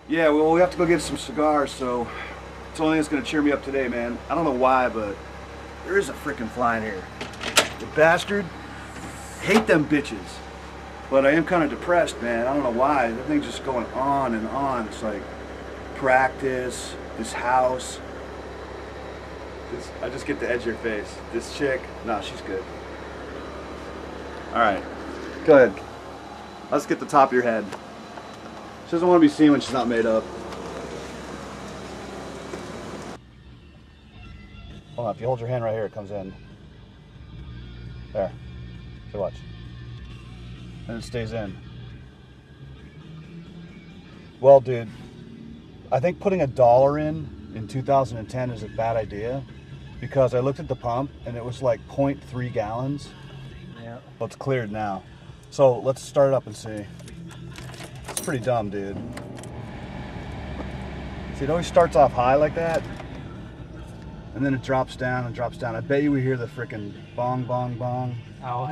Yeah, well, we have to go get some cigars, so it's the only thing that's gonna cheer me up today, man. I don't know why, but there is a freaking fly in here. The bastard. Hate them bitches. But I am kind of depressed, man. I don't know why. The thing's just going on and on. It's like practice, this house. I just get the edge of your face. This chick, no, she's good. All right, go ahead. Let's get the top of your head. She doesn't want to be seen when she's not made up. Hold on, if you hold your hand right here, it comes in. There. So watch. And it stays in. Well, dude, I think putting $1 in 2010 is a bad idea because I looked at the pump and it was like 0.3 gallons. Yeah. Well, it's cleared now. So let's start it up and see. It's pretty dumb, dude. See, it always starts off high like that, and then it drops down and drops down. I bet you we hear the freaking bong, bong, bong. Oh,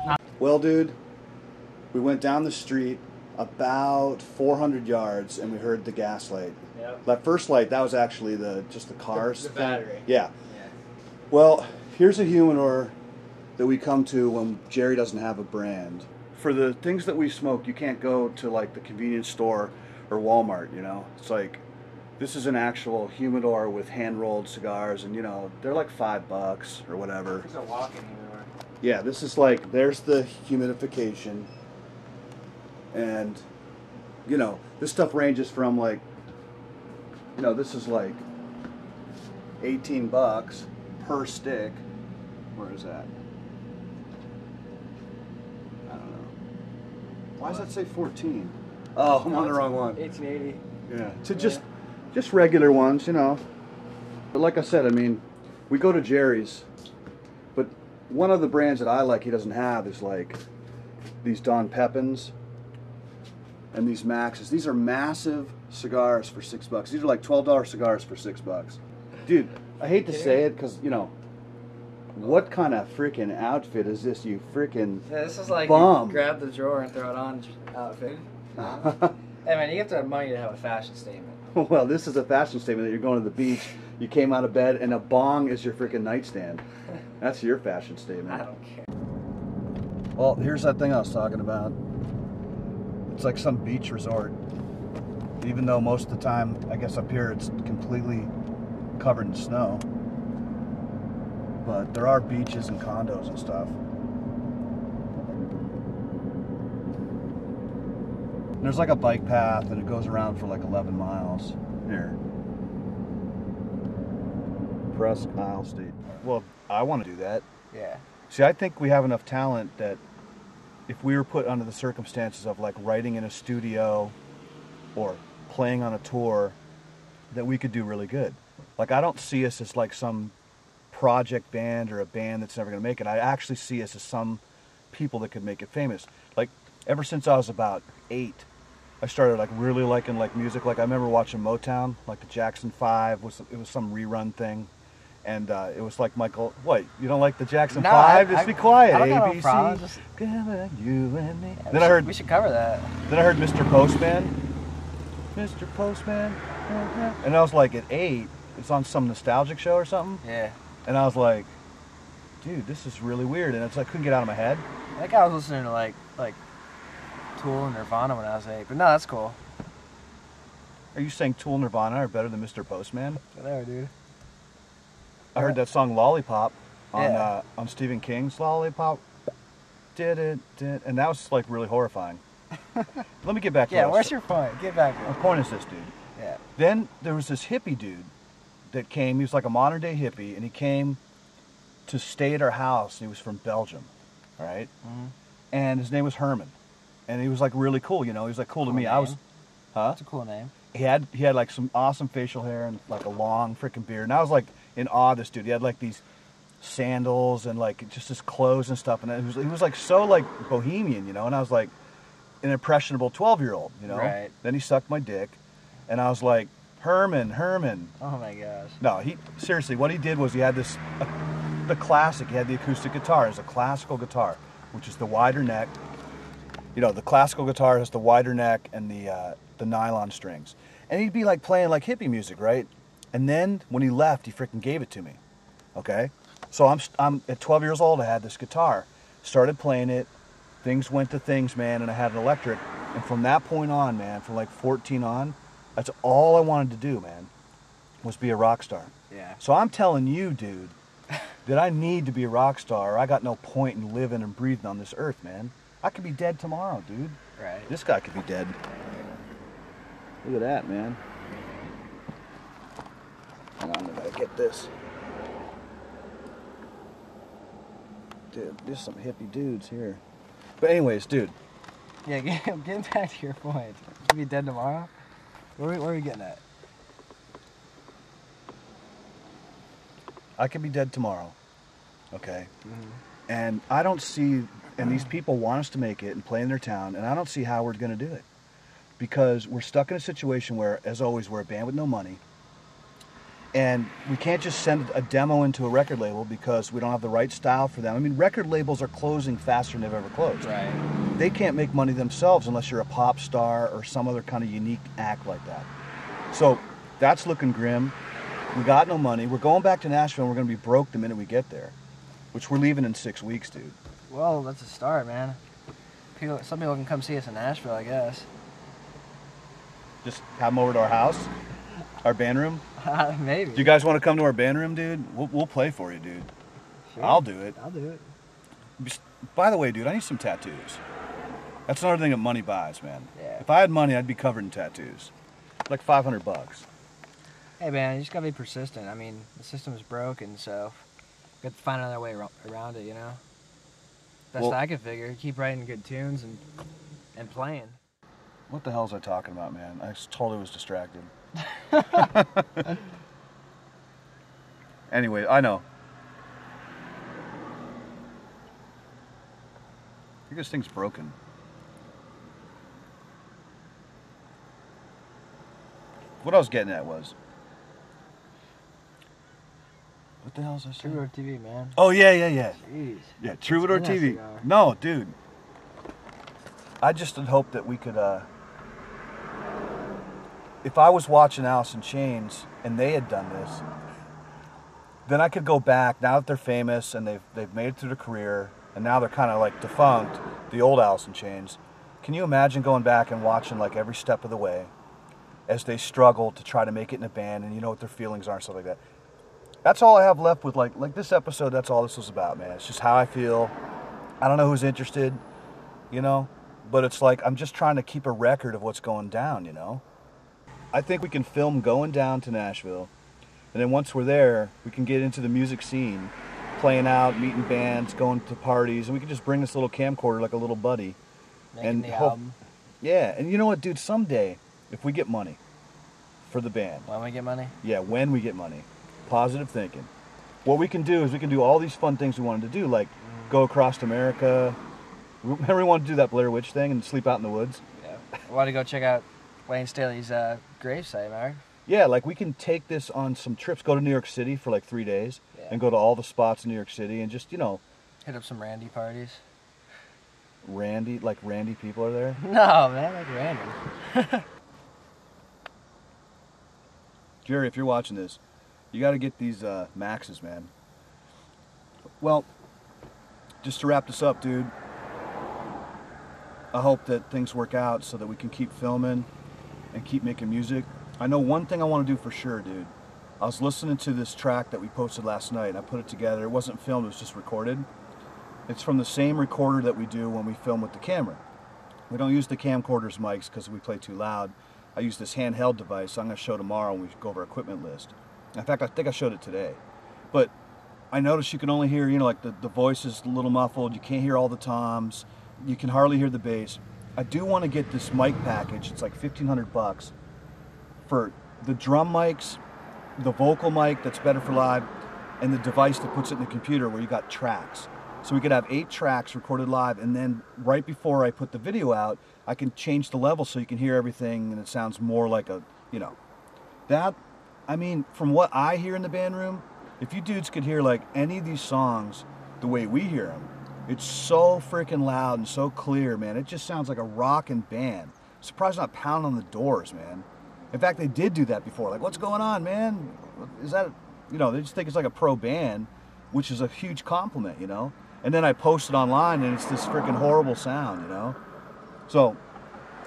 what? Well, dude, we went down the street about 400 yards and we heard the gas light. Yep. That first light, that was actually just the cars. The battery. Yeah. Well, here's a humidor that we come to when Jerry doesn't have a brand. For the things that we smoke, you can't go to like the convenience store or Walmart, you know? It's like, this is an actual humidor with hand-rolled cigars, and you know, they're like $5 or whatever. It's a walk-in humidor. Yeah, this is like, there's the humidification, and you know, this stuff ranges from like, you know, this is like $18 per stick. Where is that? I don't know. Why does that say 14? Oh, I'm on the wrong one. 1880. Yeah, to just regular ones, you know. But like I said, I mean, we go to Jerry's, but one of the brands that I like he doesn't have is like these Don Pepins and these Maxes. These are massive cigars for $6. These are like $12 cigars for $6. Dude, I hate to say it because, you know, what kind of freaking outfit is this, you freaking Yeah, this is like bum? You grab the drawer and throw it on outfit. Hey man, you have to have money to have a fashion statement. Well, this is a fashion statement that you're going to the beach, you came out of bed, and a bong is your freaking nightstand. That's your fashion statement. I don't care. Well, here's that thing I was talking about. It's like some beach resort. Even though most of the time, I guess up here, it's completely covered in snow. But there are beaches and condos and stuff. And there's like a bike path and it goes around for like 11 miles. Here. Presque State. Well, I want to do that. Yeah. See, I think we have enough talent that if we were put under the circumstances of like writing in a studio or playing on a tour, that we could do really good. Like, I don't see us as like some project band or a band that's never going to make it. I actually see us as some people that could make it famous. Like, ever since I was about 8, I started like really liking like music. Like, I remember watching Motown, like the Jackson 5 it was some rerun thing, and it was like Michael. What, you don't like the Jackson 5? Just be quiet. I don't ABC. have no problem, just... You and me. Yeah, Then we should cover that. Then I heard Mr. Postman. Mr. Postman. And I was like, at 8, it's on some nostalgic show or something. Yeah. And I was like, dude, this is really weird. And it's like, I couldn't get out of my head. I think I was listening to like Tool and Nirvana when I was 8, but no, that's cool. Are you saying Tool and Nirvana are better than Mr. Postman? Whatever, dude. I heard that song Lollipop on Stephen King's Lollipop. Did it, and that was like really horrifying. Let me get back to Yeah, where's your point? Get back to it. My point is this, dude. Yeah. Then there was this hippie dude that came. He was like a modern day hippie, and he came to stay at our house. He was from Belgium, all right? Mm-hmm. And his name was Herman, and he was like really cool. You know, he was like cool to me. Name. I was, That's a cool name. He had like some awesome facial hair and like a long freaking beard, and I was like in awe of this dude. He had like these sandals and like just his clothes and stuff, and he was like so like bohemian, you know. And I was like an impressionable 12-year-old, you know. Right. Then he sucked my dick, and I was like, Herman. Oh my gosh. No, seriously, what he did was he had this, the classic. He had the acoustic guitar. It's a classical guitar, which is the wider neck. You know, the classical guitar has the wider neck and the the nylon strings. And he'd be like playing like hippie music, right? And then when he left, he freaking gave it to me. Okay? So I'm at 12 years old, I had this guitar. Started playing it. Things went to things, man, and I had an electric. And from that point on, man, from like 14 on, that's all I wanted to do, man, was be a rock star. Yeah. So I'm telling you, dude, that I need to be a rock star. I got no point in living and breathing on this earth, man. I could be dead tomorrow, dude. Right. This guy could be dead. Look at that, man. Hang on, I gotta get this. Dude, there's some hippie dudes here. But anyways, dude. Yeah, getting back to your point. You'll be dead tomorrow? Where are we getting at? I could be dead tomorrow. Okay? And I don't see, and these people want us to make it and play in their town, and I don't see how we're going to do it. Because we're stuck in a situation where, as always, we're a band with no money. And we can't just send a demo into a record label because we don't have the right style for them. I mean, record labels are closing faster than they've ever closed. Right. They can't make money themselves unless you're a pop star or some other kind of unique act like that. So that's looking grim. We got no money. We're going back to Nashville and we're going to be broke the minute we get there, which we're leaving in 6 weeks, dude. Well, that's a start, man. Some people can come see us in Nashville, I guess. Just have them over to our house, our band room. Maybe. Do you guys want to come to our band room, dude? We'll play for you, dude. Sure. I'll do it. I'll do it. By the way, dude, I need some tattoos. That's another thing that money buys, man. Yeah. If I had money, I'd be covered in tattoos. Like $500. Hey, man, you just gotta be persistent. I mean, the system's broken, so we have to find another way around it, you know? Best I could figure. Keep writing good tunes and playing. What the hell was I talking about, man? I totally was distracted. Anyway, I know. I think this thing's broken. What I was getting at was... What the hell is this? Troubadoor TV, man. Oh, yeah. Jeez. Yeah, Troubadoor What's in that TV. cigar? No, dude. I just had hoped that we could, if I was watching Alice in Chains and they had done this, then I could go back, now that they're famous and they've made it through their career, and now they're kind of like defunct, the old Alice in Chains. Can you imagine going back and watching like every step of the way as they struggle to try to make it in a band, and you know what their feelings are and stuff like that? That's all I have left with like this episode. That's all this was about, man. It's just how I feel. I don't know who's interested, you know, but it's like I'm just trying to keep a record of what's going down, you know. I think we can film going down to Nashville, and then once we're there, we can get into the music scene, playing out, meeting bands, going to parties, and we can just bring this little camcorder like a little buddy. Making the album. Yeah, and you know what, dude? Someday, if we get money for the band. When we get money? Yeah, when we get money. Positive thinking. What we can do is we can do all these fun things we wanted to do, like go across America. Remember we wanted to do that Blair Witch thing and sleep out in the woods? Yeah. I want to go check out Wayne Staley's gravesite, Mark. Yeah, like we can take this on some trips, go to New York City for like 3 days, and go to all the spots in New York City and just, you know. Hit up some Randy parties. Randy people are there? No, man, like random. Jerry, if you're watching this, you got to get these Maxes, man. Well, just to wrap this up, dude, I hope that things work out so that we can keep filming and keep making music. I know one thing I want to do for sure, dude. I was listening to this track that we posted last night, and I put it together. It wasn't filmed, it was just recorded. It's from the same recorder that we do when we film with the camera. We don't use the camcorder's mics because we play too loud. I use this handheld device, so I'm going to show tomorrow when we go over our equipment list. In fact, I think I showed it today. But I noticed you can only hear, you know, like the voice is a little muffled. You can't hear all the toms. You can hardly hear the bass. I do want to get this mic package. It's like $1,500 for the drum mics, the vocal mic that's better for live, and the device that puts it in the computer where you got tracks. So we could have 8 tracks recorded live, and then right before I put the video out, I can change the level so you can hear everything and it sounds more like a, you know, that, I mean, from what I hear in the band room, if you dudes could hear like any of these songs the way we hear them, it's so freaking loud and so clear, man. It just sounds like a rockin' band. Surprised not pounding on the doors, man. In fact, they did do that before. Like, what's going on, man? Is that, you know, they just think it's like a pro band, which is a huge compliment, you know? And then I post it online and it's this freaking horrible sound, you know? So,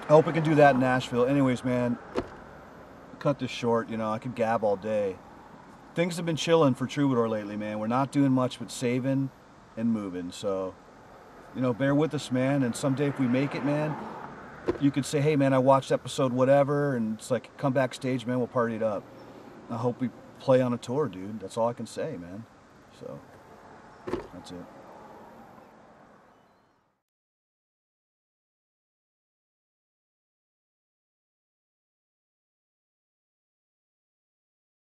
I hope we can do that in Nashville. Anyways, man, cut this short, you know, I could gab all day. Things have been chilling for Troubadour lately, man. We're not doing much but saving and moving. So, you know, bear with us, man. And someday if we make it, man, you could say, hey, man, I watched episode whatever. And it's like, come backstage, man, we'll party it up. I hope we play on a tour, dude. That's all I can say, man. So, that's it.